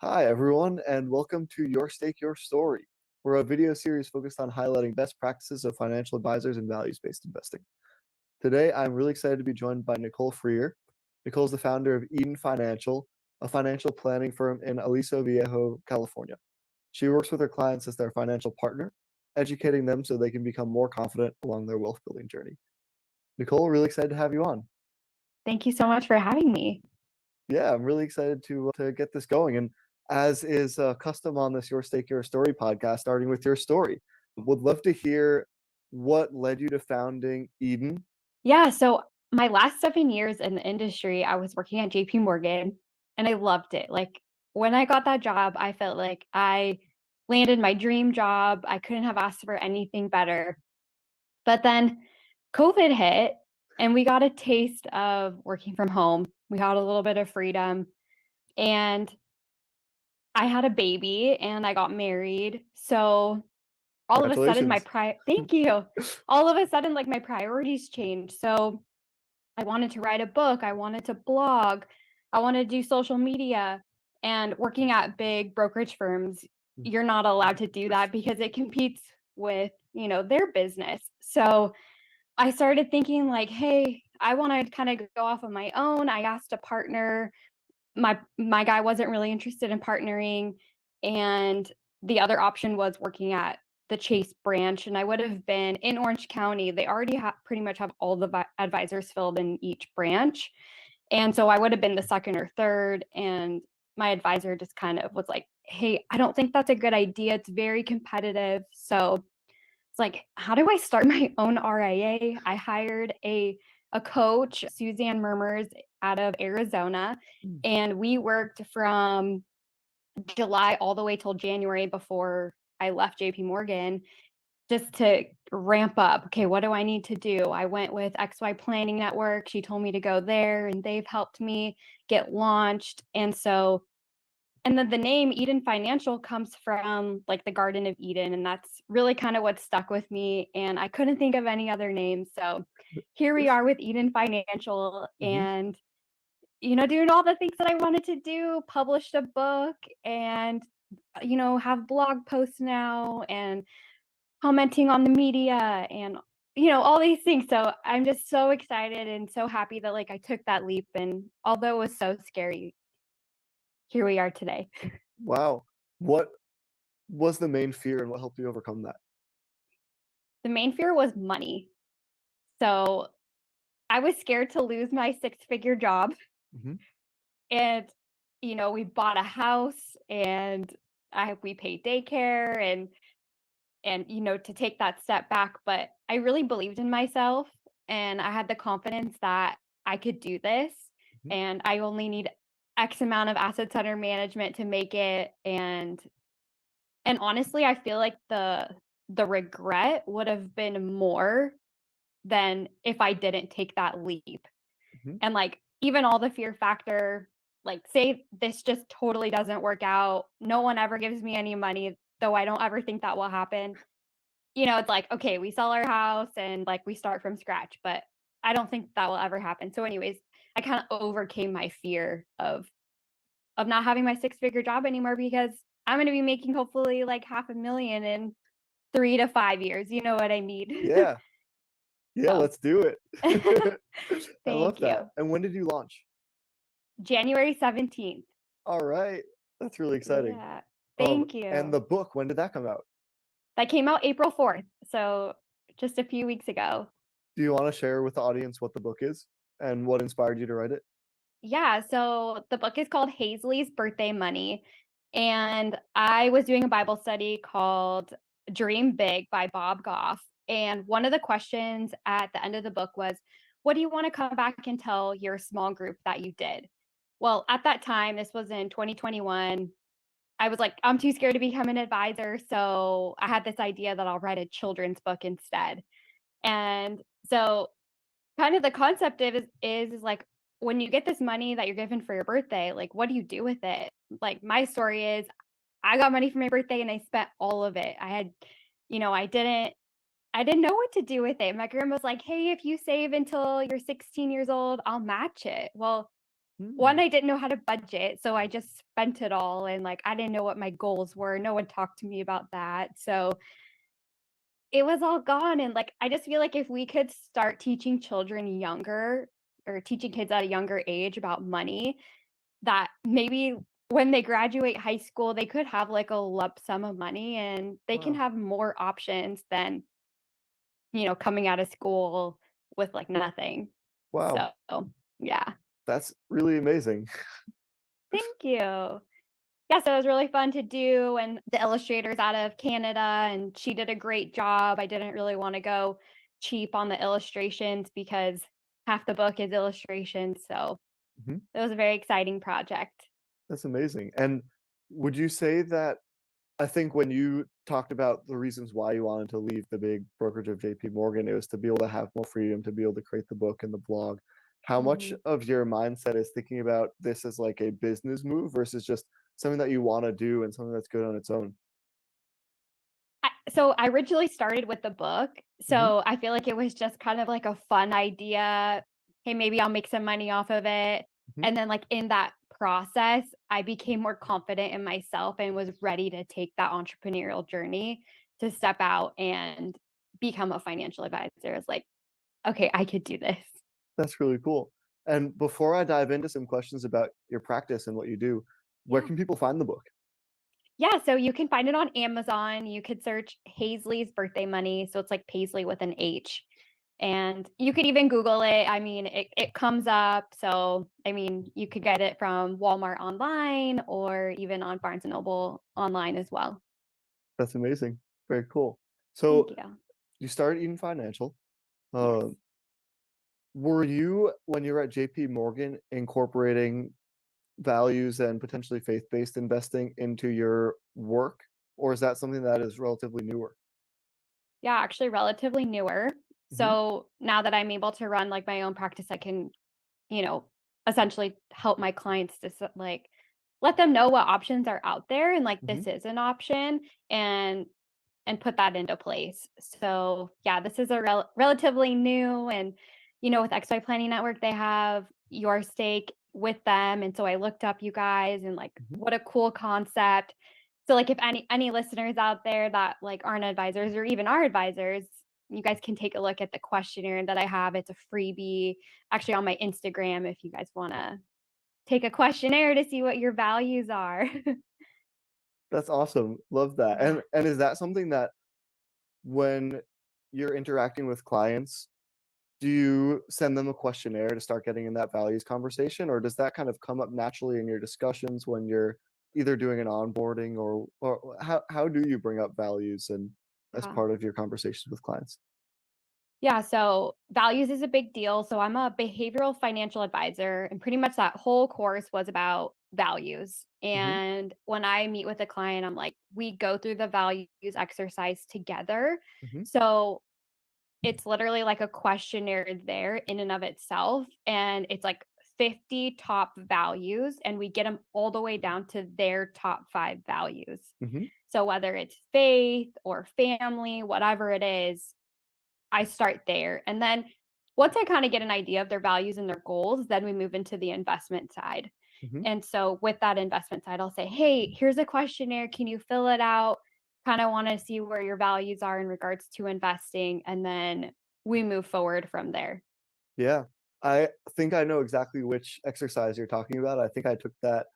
Hi, everyone, and welcome to Your Stake, Your Story. We're a video series focused on highlighting best practices of financial advisors and values-based investing. Today, I'm really excited to be joined by Nycole Freer. Nycole is the founder of Eden Financial, a financial planning firm in Aliso Viejo, California. She works with her clients as their financial partner, educating them so they can become more confident along their wealth-building journey. Nycole, really excited to have you on. Thank you so much for having me. Yeah, I'm really excited to get this going. And as is custom on this Your Stake, Your Story podcast, starting with your story, would love to hear what led you to founding Eden. Yeah, so my last 7 years in the industry, I was working at JP Morgan and I loved it. Like when I got that job, I felt like I landed my dream job. I couldn't have asked for anything better. But then COVID hit and we got a taste of working from home. We got a little bit of freedom and I had a baby and I got married. So all of a sudden Congratulations. thank you. All of a sudden like my priorities changed. So I wanted to write a book, I wanted to blog, I wanted to do social media, and working at big brokerage firms, you're not allowed to do that because it competes with, their business. So, I started thinking like, "Hey, I wanna kinda go off on my own." I asked a partner. My guy wasn't really interested in partnering, and the other option was working at the Chase branch, and I would have been in Orange County. They already pretty much have all the advisors filled in each branch, and so I would have been the second or third, and my advisor just kind of was like, "Hey, I don't think that's a good idea. It's very competitive." So it's like, how do I start my own RIA? I hired a coach, Suzanne Murmurs, out of Arizona, and we worked from July all the way till January before I left JP Morgan just to ramp up. Okay, what do I need to do? I went with XY Planning Network. She told me to go there, and they've helped me get launched. And then the name Eden Financial comes from like the Garden of Eden, and that's really kind of what stuck with me. And I couldn't think of any other name. So here we are with Eden Financial Mhm. and, doing all the things that I wanted to do, published a book and, have blog posts now and commenting on the media and, all these things. So I'm just so excited and so happy that like I took that leap. And although it was so scary, here we are today. Wow. What was the main fear and what helped you overcome that? The main fear was money. So I was scared to lose my six-figure job. Mhm. And, we bought a house and we paid daycare and, to take that step back. But I really believed in myself and I had the confidence that I could do this Mhm. and I only need X amount of assets under management to make it. And honestly, I feel like the regret would have been more than if I didn't take that leap. Mhm. And like even all the fear factor, like say this just totally doesn't work out. No one ever gives me any money, though I don't ever think that will happen. It's like, okay, we sell our house and like we start from scratch, but I don't think that will ever happen. So anyways, I kind of overcame my fear of not having my six-figure job anymore because I'm going to be making hopefully like 500,000 in 3 to 5 years. You know what I mean? Yeah. Yeah, So let's do it. I love thank that. you. And when did you launch? January 17th. All right. That's really exciting. Yeah. Um, Thank and you. the book, when did that come out? That came out April 4th, so just a few weeks ago. Do you want to share with the audience what the book is and what inspired you to write it? Yeah, so the book is called Haisley's Birthday Money, and I was doing a Bible study called Dream Big by Bob Goff, and one of the questions at the end of the book was, "What do you wanna come back and tell your small group that you did?" Well, at that time, this was in 2021, I was like, "I'm too scared to become an advisor," so I had this idea that I'll write a children's book instead. And so kind of the concept of is like when you get this money that you're given for your birthday, like what do you do with it? Like my story is I got money for my birthday and I spent all of it. I had, I didn't know what to do with it. My grandma was like, "Hey, if you save until you're 16 years old, I'll match it." Well, Hmm. one, I didn't know how to budget, so I just spent it all, and, like, I didn't know what my goals were. No one talked to me about that, so it was all gone, and, like, I just feel like if we could start teaching children younger or teaching kids at a younger age about money, that maybe when they graduate high school, they could have, like, a lump sum of money, and they can Wow. have more options than, coming out of school with, like, nothing. Wow. So, yeah. That's really amazing. Thank you. Yeah, so it was really fun to do, and the illustrator's out of Canada, and she did a great job. I didn't really wanna go cheap on the illustrations because half the book is illustrations, so Mhm. it was a very exciting project. That's amazing. And would you say that I think when you talked about the reasons why you wanted to leave the big brokerage of JP Morgan, it was to be able to have more freedom, to be able to create the book and the blog. How much Mhm. of your mindset is thinking about this as like a business move versus just something that you want to do and something that's good on its own? So I originally started with the book, Hmm. so I feel like it was just kind of like a fun idea. Hey, maybe I'll make some money off of it. Hmm. And then, like, in that process, I became more confident in myself and was ready to take that entrepreneurial journey to step out and become a financial advisor. It's like, okay, I could do this. That's really cool. And before I dive into some questions about your practice and what you do, where Yeah. can people find the book? Yeah, so you can find it on Amazon. You could search Haisley's Birthday Money, so it's like Paisley with an H. And you could even Google it. I mean, it comes up. So, I mean, you could get it from Walmart online or even on Barnes& and Noble online as well. That's amazing. Very cool. Thank So you. you started Eden Financial. Yes. Um, Were you, when you were at JP Morgan, incorporating values and potentially faith-based investing into your work, or is that something that is relatively newer? Yeah, actually relatively newer. Mhm, So, now that I'm able to run like my own practice, I can, you know, essentially help my clients to like let them know what options are out there and like mhm, this is an option and put that into place. So, yeah, this is a relatively new and with XY Planning Network, they have YourStake with them, and so I looked up you guys and like mhm. what a cool concept. So like if any listeners out there that like aren't advisors or even are advisors, you guys can take a look at the questionnaire that I have. It's a freebie actually on my Instagram if you guys want to take a questionnaire to see what your values are. That's awesome, love that, Yeah. and is that something that when you're interacting with clients, do you send them a questionnaire to start getting in that values conversation, or does that kind of come up naturally in your discussions when you're either doing an onboarding or how do you bring up values and as Yeah. part of your conversations with clients? Yeah, so values is a big deal. So I'm a behavioral financial advisor, and pretty much that whole course was about values. Mhm, And when I meet with a client, I'm like, we go through the values exercise together. mhm, So it's literally like a questionnaire there in and of itself. And it's like 50 top values, and we get them all the way down to their top five values. mhm. So whether it's faith or family, whatever it is, I start there. And then once I kind of get an idea of their values and their goals, then we move into the investment side. Mhm. And so with that investment side, I'll say, hey, here's a questionnaire. Can you fill it out? Kind of want to see where your values are in regards to investing. And then we move forward from there. Yeah. I think I know exactly which exercise you're talking about. I think I took that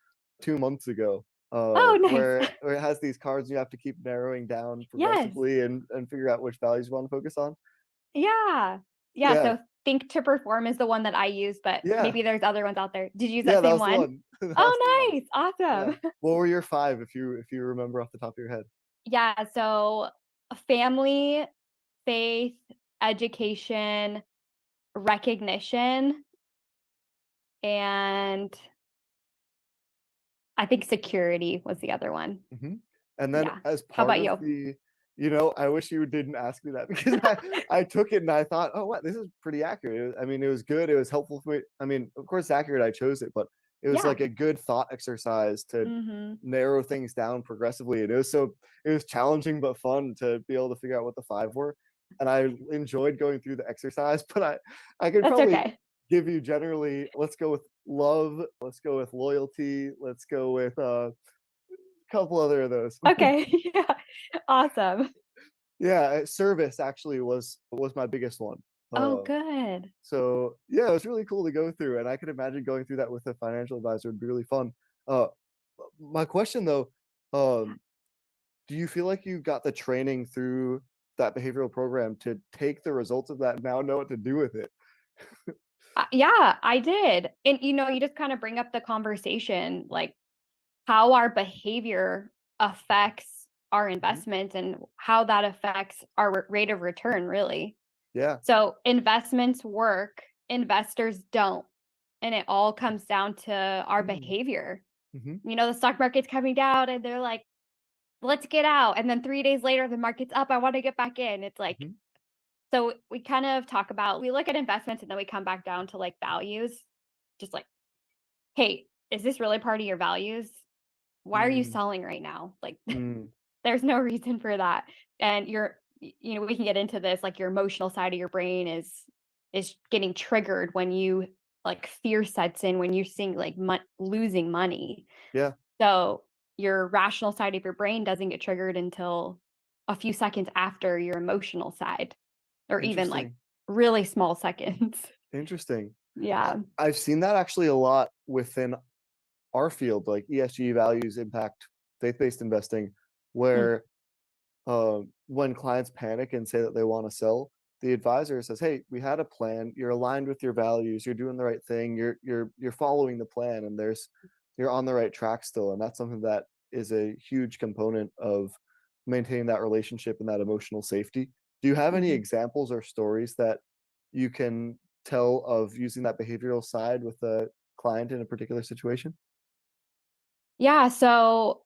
2 months ago, Oh, nice. where it has these cards you have to keep narrowing down Yes. progressively and figure out which values you wanna focus on. Yeah. Yeah. Yeah. So think to perform is the one that I use, but Yeah. maybe there's other ones out there. Did you use Yeah, that that same was the one? one. That was the Oh, one. nice. Yeah. Awesome. What were your 5 if you remember off the top of your head? Yeah. So family, faith, education, recognition, and I think security was the other one. Mhm. And then Yeah. as How part about of you? the I wish you didn't ask me that because I took it and I thought, "Oh, what? This is pretty accurate." I mean, it was good, it was helpful for me. I mean, of course, it's accurate, I chose it, but it was Yeah. like a good thought exercise to Mhm. narrow things down progressively, and it was challenging but fun to be able to figure out what the 5 were, and I enjoyed going through the exercise, but I could That's probably okay. give you generally let's go with love. Let's go with loyalty. Let's go with a couple other of those. Okay. Yeah. Awesome. Yeah, service actually was my biggest one. Oh, Uh, good. so yeah, it was really cool to go through, and I could imagine going through that with a financial advisor would be really fun. Uh, my question though, um, do you feel like you got the training through that behavioral program to take the results of that and now know what to do with it? Yeah, I did. And you just kind of bring up the conversation, like how our behavior affects our Mhm. investments and how that affects our rate of return, really. Yeah. So investments work, investors don't. And it all comes down to our Mm. behavior. Mhm. The stock market's coming down and they're like, let's get out. And then 3 days later, the market's up. I want to get back in. It's like, Mhm. so we kind of talk about, we look at investments and then we come back down to like values. Just like, hey, is this really part of your values? Why are you Mm. selling right now? Like, Mm. there's no reason for that. And we can get into this, like your emotional side of your brain is getting triggered when you like fear sets in when you're seeing like losing money. Yeah. So your rational side of your brain doesn't get triggered until a few seconds after your emotional side, or even like Interesting. really small seconds. Interesting. Yeah. I've seen that actually a lot within our field, like ESG values impact faith-based investing, Mm. where when clients panic and say that they want to sell, the advisor says, "Hey, we had a plan. You're aligned with your values. You're doing the right thing. You're following the plan, and you're on the right track still." And that's something that is a huge component of maintaining that relationship and that emotional safety. Do you have any Mhm. examples or stories that you can tell of using that behavioral side with a client in a particular situation? Yeah. So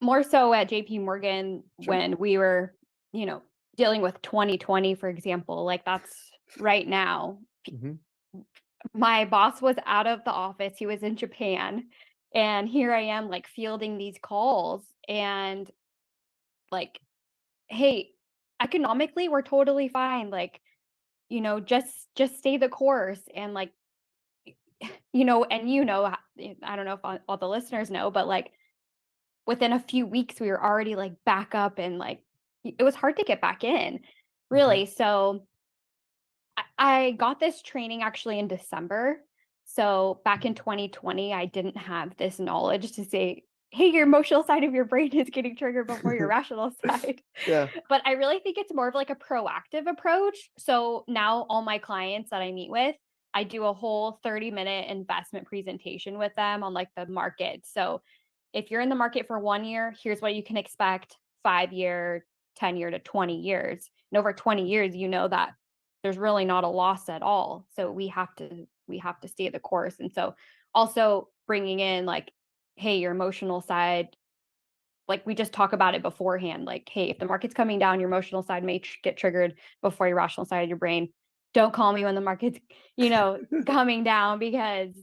more so at JP Morgan Sure. when we were, you know, dealing with 2020, for example, like that's right now. Hmm. My boss was out of the office. He was in Japan. And here I am like fielding these calls and like, hey, economically we're totally fine. Like, just stay the course and like, and I don't know if all the listeners know, but like within a few weeks we were already like back up and like it was hard to get back in, Hmm. really. So I got this training actually in December. So back in 2020, I didn't have this knowledge to say, hey, your emotional side of your brain is getting triggered before your rational side. Yeah. But I really think it's more of like a proactive approach. So now all my clients that I meet with, I do a whole 30-minute investment presentation with them on like the market. So if you're in the market for 1 year, here's what you can expect 5 year, 10 year to 20 years. And over 20 years, you know that there's really not a loss at all. So we have to stay the course. And so also bringing in like, hey, your emotional side, like we just talk about it beforehand. Like, hey, if the market's coming down, your emotional side may get triggered before your rational side of your brain. Don't call me when the market's, coming down because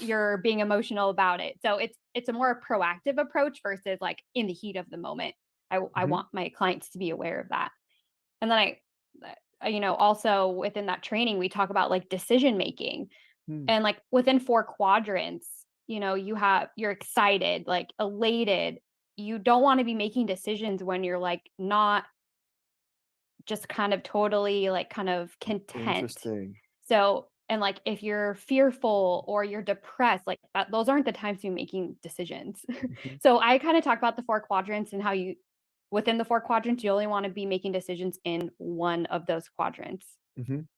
you're being emotional about it. So it's a more proactive approach versus like in the heat of the moment. I Mhm. want my clients to be aware of that. And then also within that training, we talk about like decision making Mm. and like within 4 quadrants, you're excited, like elated. You don't want to be making decisions when you're like not just kind of totally like kind of content. Interesting. So, and like if you're fearful or you're depressed, like that, those aren't the times to be making decisions. Mhm. So I kind of talk about the 4 quadrants and how within the 4 quadrants, you only want to be making decisions in one of those quadrants. Mhm.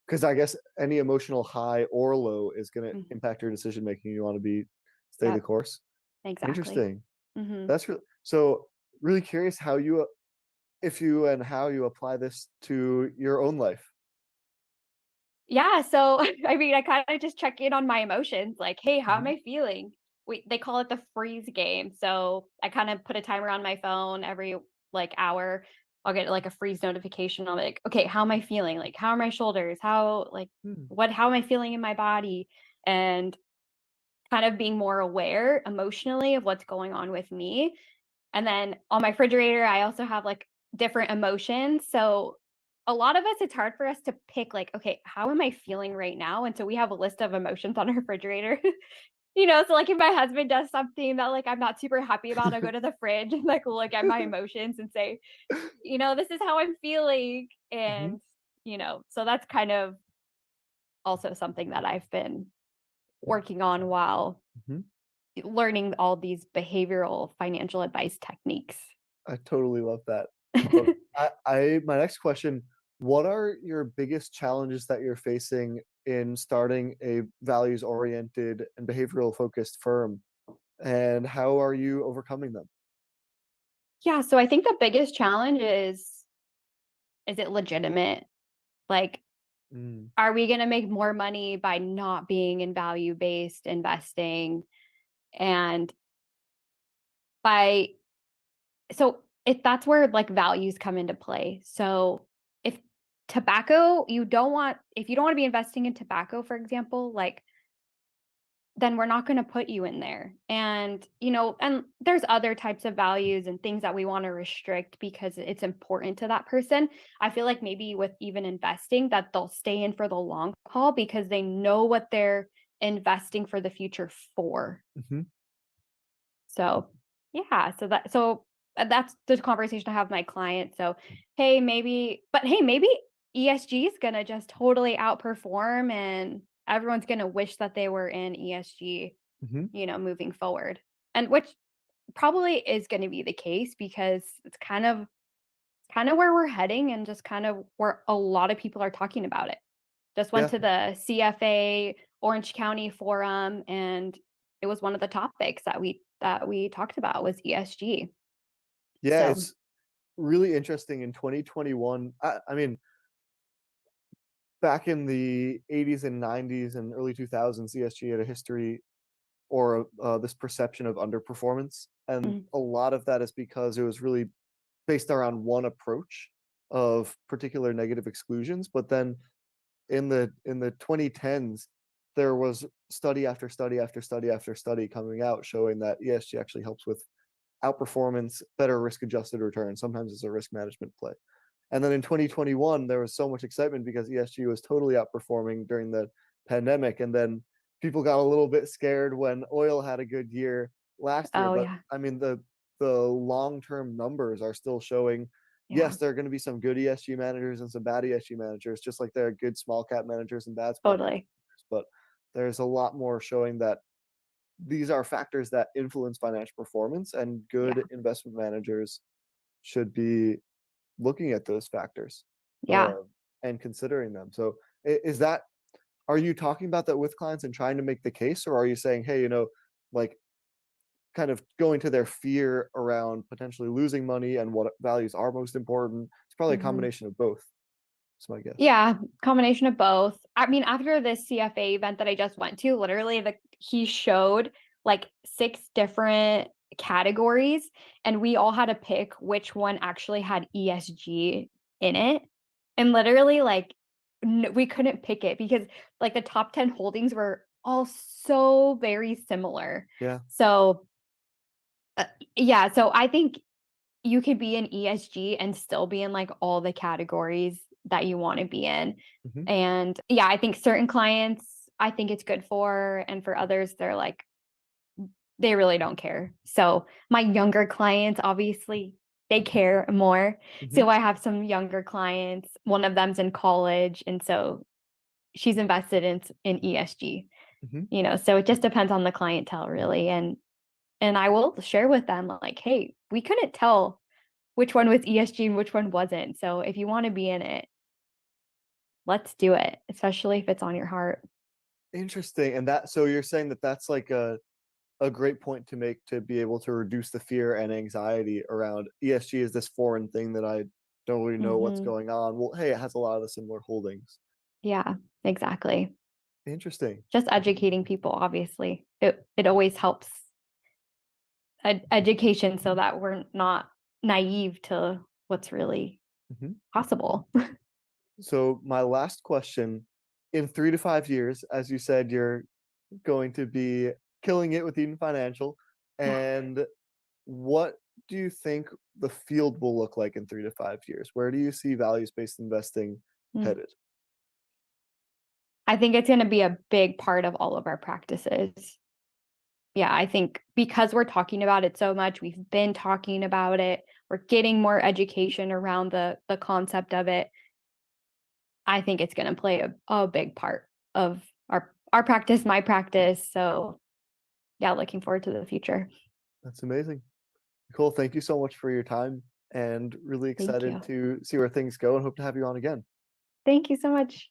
'Cause I guess any emotional high or low is gonna Mhm. impact your decision making. You wanna stay the Yep, course. exactly. Interesting. Hmm. That's so really curious how you if you and how you apply this to your own life. Yeah, so I mean, I kind of just check in on my emotions, like, hey, how am Mhm. I feeling? They call it the freeze game. So I kind of put a timer on my phone every like hour. I'll get like a freeze notification. I'll be like, okay, how am I feeling? Like, how are my shoulders? Mm. How am I feeling in my body? And kind of being more aware emotionally of what's going on with me. And then on my refrigerator, I also have like different emotions. So a lot of us, it's hard for us to pick like, okay, how am I feeling right now? And so we have a list of emotions on our refrigerator. So like if my husband does something that like I'm not super happy about, I go to the fridge and like look at my emotions and say, this is how I'm feeling. Mhm, And, so that's kind of also something that I've been working on while mhm. learning all these behavioral financial advice techniques. I totally love that. But my next question, what are your biggest challenges that you're facing in starting a values-oriented and behavioral-focused firm, and how are you overcoming them? Yeah, so I think the biggest challenge is it legitimate? Like, Mm, are we going to make more money by not being in value-based investing and by so if that's where like values come into play. So if if you don't want to be investing in tobacco, for example, like then we're not going to put you in there. And, and there's other types of values and things that we want to restrict because it's important to that person. I feel like maybe with even investing that they'll stay in for the long haul because they know what they're investing for the future for. mhm. So, yeah, that's the conversation I have with my clients. So, hey, maybe ESG is going to just totally outperform and everyone's going to wish that they were in ESG, Mhm. moving forward. And which probably is going to be the case because it's kind of where we're heading and just kind of where a lot of people are talking about it. Just went Yeah. to the CFA Orange County Forum, and it was one of the topics that we talked about was ESG. Yeah, So, it's really interesting in 2021. I mean, back in the '80s and '90s and early 2000s, ESG had a history or this perception of underperformance, and mm, a lot of that is because it was really based around one approach of particular negative exclusions. But then in the 2010s, there was study after study after study after study coming out showing that ESG actually helps with outperformance, better risk adjusted return. Sometimes it's a risk management play. And then in 2021, there was so much excitement because ESG was totally outperforming during the pandemic. And then people got a little bit scared when oil had a good year last year. oh But yeah, I mean, the long-term numbers are still showing, yeah, yes, there are going to be some good ESG managers and some bad ESG managers, just like there are good small cap managers and bad small cap totally, managers. But there's a lot more showing that these are factors that influence financial performance, and yeah, good investment managers should be looking at those factors, yeah. uh, and considering them. So, is that, are you talking about that with clients and trying to make the case, or are you saying, hey, like kind of going to their fear around potentially losing money and what values are most important? It's probably a Mhm. combination of both. That's my guess. Yeah, combination of both. I mean, after this CFA event that I just went to, literally he showed like 6 different categories and we all had to pick which one actually had ESG in it. And literally like we couldn't pick it because like the top 10 holdings were all so very similar. Yeah. So, uh, yeah, so I think you could be in ESG and still be in like all the categories that you want to be in. Hmm. And yeah, I think certain clients I think it's good for, and for others, they're like, they really don't care. So my younger clients, obviously, they care more. Hmm. So I have some younger clients. One of them's in college, and so she's invested in ESG. Hmm. So it just depends on the clientele, really. And I will share with them like, hey, we couldn't tell which one was ESG and which one wasn't. So if you want to be in it, let's do it, especially if it's on your heart. Interesting. And that, so you're saying that that's like a great point to make to be able to reduce the fear and anxiety around ESG is this foreign thing that I don't really know what's Hmm. going on. Well, hey, it has a lot of the similar holdings. Yeah, exactly. Interesting. Just educating people, obviously. It always helps education so that we're not naive to what's really Mhm. possible. So my last question, in 3 to 5 years, as you said, you're going to be killing it with Eden Financial. Yeah. And what do you think the field will look like in 3 to 5 years? Where do you see values-based investing Mm. headed? I think it's going to be a big part of all of our practices. Yeah, I think because we're talking about it so much, we've been talking about it, we're getting more education around the concept of it. I think it's going to play a big part of our practice, my practice. So yeah, looking forward to the future. That's amazing. Nicole, thank you so much for your time, and really Thank excited you. to see where things go and hope to have you on again. Thank you so much.